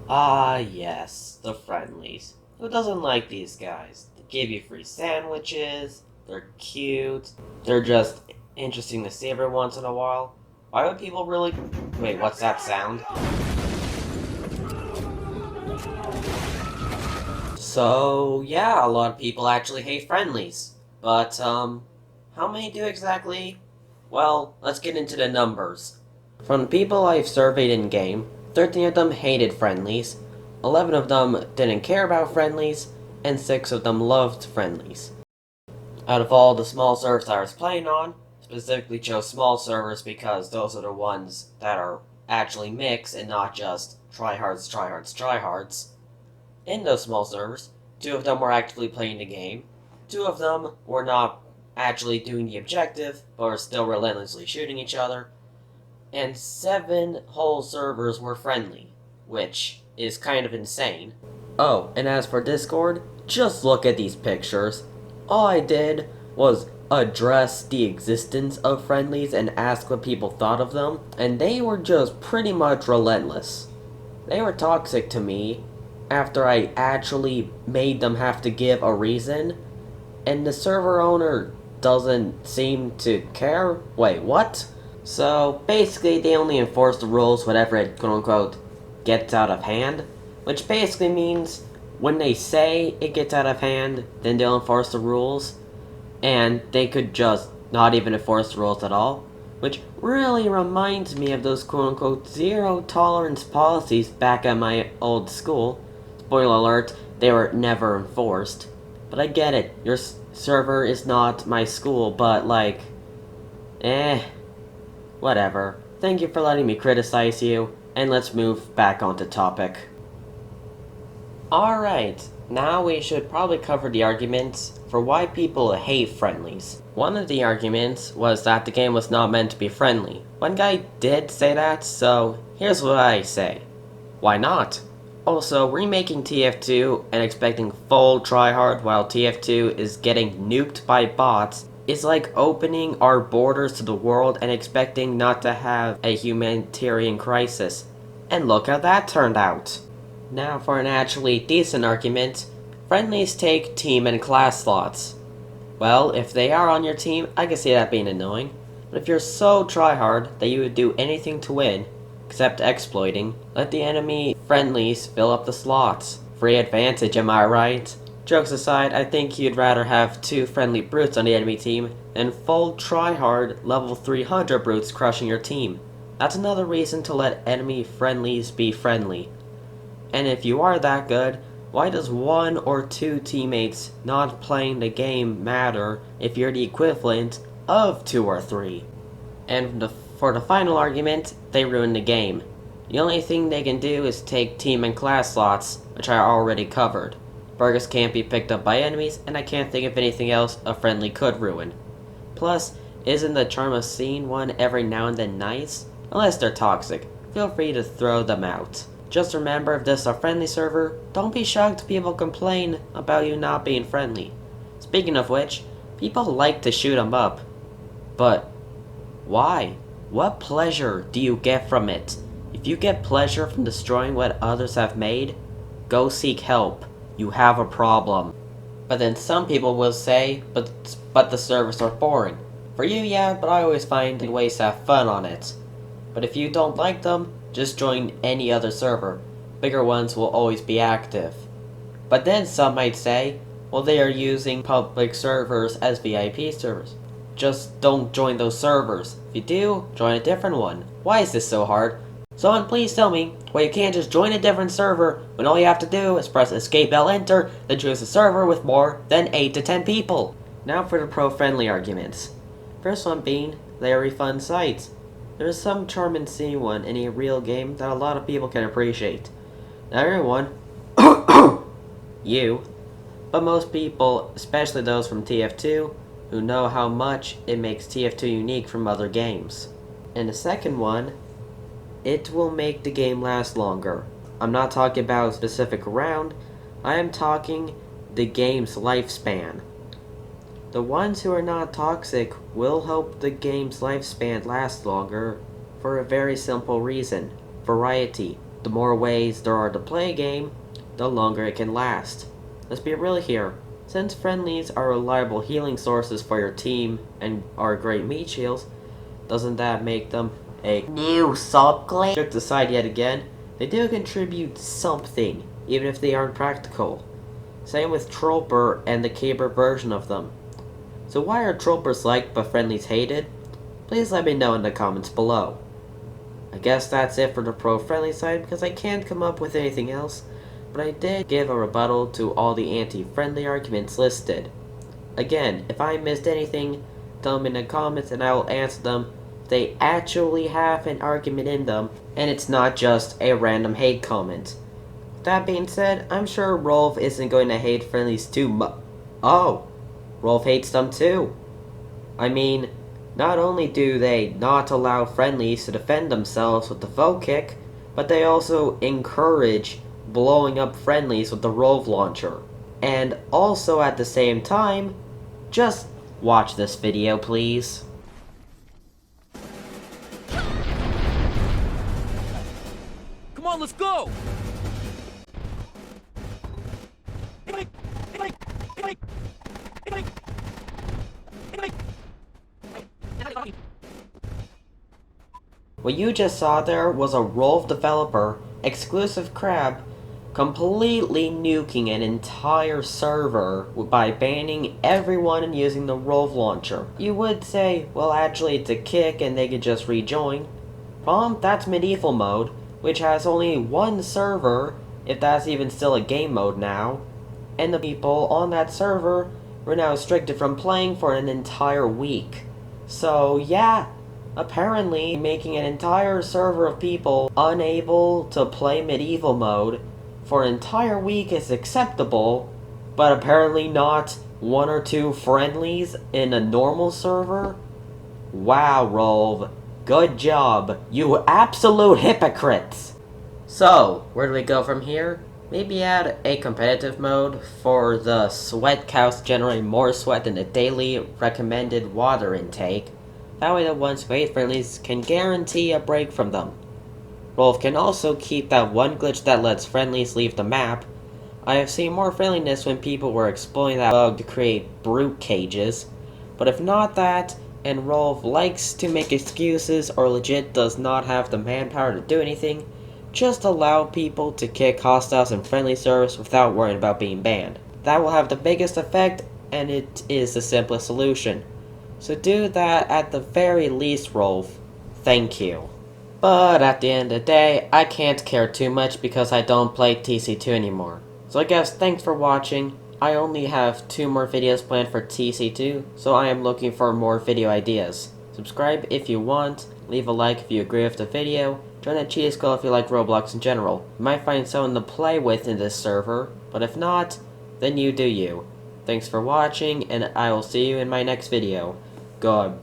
Ah, yes, the Friendlies. Who doesn't like these guys? They give you free sandwiches, they're cute, they're just interesting to see every once in a while. Why would people really. Wait, what's that sound? So, yeah, a lot of people actually hate Friendlies. But, how many do exactly? Well, let's get into the numbers. From the people I've surveyed in game, 13 of them hated Friendlies, 11 of them didn't care about Friendlies, and 6 of them loved Friendlies. Out of all the small servers I was playing on, specifically chose small servers because those are the ones that are actually mixed and not just tryhards, tryhards, tryhards. In those small servers, 2 of them were actively playing the game, 2 of them were not actually doing the objective, but were still relentlessly shooting each other, and 7 whole servers were friendly, which is kind of insane. Oh, and as for Discord, just look at these pictures. All I did was address the existence of friendlies and ask what people thought of them, and they were just pretty much relentless. They were toxic to me after I actually made them have to give a reason, and the server owner doesn't seem to care. Wait, what? So basically, they only enforce the rules whenever it quote unquote gets out of hand, which basically means when they say it gets out of hand, then they'll enforce the rules, and they could just not even enforce the rules at all, which really reminds me of those quote unquote zero tolerance policies back at my old school. Spoiler alert, they were never enforced. But I get it, your server is not my school, but like, eh, whatever. Thank you for letting me criticize you, and let's move back onto topic. Alright, now we should probably cover the arguments for why people hate friendlies. One of the arguments was that the game was not meant to be friendly. One guy did say that, so here's what I say. Why not? Also, remaking TF2 and expecting full tryhard while TF2 is getting nuked by bots is like opening our borders to the world and expecting not to have a humanitarian crisis. And look how that turned out. Now for an actually decent argument, friendlies take team and class slots. Well, if they are on your team, I can see that being annoying. But if you're so tryhard that you would do anything to win, except exploiting, let the enemy friendlies fill up the slots. Free advantage, am I right? Jokes aside, I think you'd rather have 2 friendly brutes on the enemy team than full tryhard level 300 brutes crushing your team. That's another reason to let enemy friendlies be friendly. And if you are that good, why does 1 or 2 teammates not playing the game matter if you're the equivalent of 2 or 3? And for the final argument, they ruined the game. The only thing they can do is take team and class slots, which I already covered. Burgers can't be picked up by enemies, and I can't think of anything else a friendly could ruin. Plus, isn't the charm of seeing one every now and then nice? Unless they're toxic, feel free to throw them out. Just remember, if this is a friendly server, don't be shocked people complain about you not being friendly. Speaking of which, people like to shoot them up. But why? What pleasure do you get from it? If you get pleasure from destroying what others have made, go seek help. You have a problem. But then some people will say, but the servers are boring. For you, yeah, but I always find ways to have fun on it. But if you don't like them, just join any other server. Bigger ones will always be active. But then some might say, well, they are using public servers as VIP servers. Just don't join those servers. If you do, join a different one. Why is this so hard? Someone please tell me why you can't just join a different server when all you have to do is press escape L enter, then choose a server with more than 8 to 10 people. Now for the pro-friendly arguments. First one being, they are fun sites. There is some charm in seeing one in a real game that a lot of people can appreciate. Not everyone, you, but most people, especially those from TF2, who know how much it makes TF2 unique from other games. And the second one, it will make the game last longer. I'm not talking about a specific round, I am talking the game's lifespan. The ones who are not toxic will help the game's lifespan last longer for a very simple reason: variety. the more ways there are to play a game, the longer it can last. Let's be real here. Since friendlies are reliable healing sources for your team and are great meat shields, doesn't that make them a new subclass? Took the side yet again, they do contribute something, even if they aren't practical. Same with Troper and the caber version of them. So why are Tropers liked but friendlies hated? Please let me know in the comments below. I guess that's it for the pro-friendly side because I can't come up with anything else, but I did give a rebuttal to all the anti-friendly arguments listed. Again, if I missed anything, tell them in the comments and I will answer them if they actually have an argument in them, and it's not just a random hate comment. That being said, I'm sure Rolf isn't going to hate friendlies too much. Oh, Rolf hates them too. I mean, not only do they not allow friendlies to defend themselves with the foe kick, but they also encourage blowing up friendlies with the Rove launcher. And also at the same time, just watch this video please. Come on, let's go! What you just saw there was a Rolf developer, exclusive crab, completely nuking an entire server by banning everyone and using the Rolf launcher. You would say, well actually it's a kick and they could just rejoin. Problem, that's medieval mode, which has only one server, if that's even still a game mode now, and the people on that server were now restricted from playing for an entire week. So yeah, apparently making an entire server of people unable to play medieval mode for an entire week is acceptable, but apparently not one or two friendlies in a normal server? Wow, Rolv. Good job, you absolute hypocrites! So, where do we go from here? Maybe add a competitive mode for the sweat cows generating more sweat than the daily recommended water intake. That way the ones who hate friendlies can guarantee a break from them. Rolf can also keep that one glitch that lets friendlies leave the map. I have seen more friendliness when people were exploiting that bug to create brute cages, but if not that, and Rolf likes to make excuses or legit does not have the manpower to do anything, just allow people to kick hostiles in friendly servers without worrying about being banned. That will have the biggest effect, and it is the simplest solution. So do that at the very least, Rolf. Thank you. But at the end of the day, I can't care too much because I don't play TC2 anymore. So I guess thanks for watching. I only have 2 more videos planned for TC2, so I am looking for more video ideas. Subscribe if you want, leave a like if you agree with the video, join the cheat squad if you like Roblox in general. You might find someone to play with in this server, but if not, then you do you. Thanks for watching, and I will see you in my next video. Goodbye!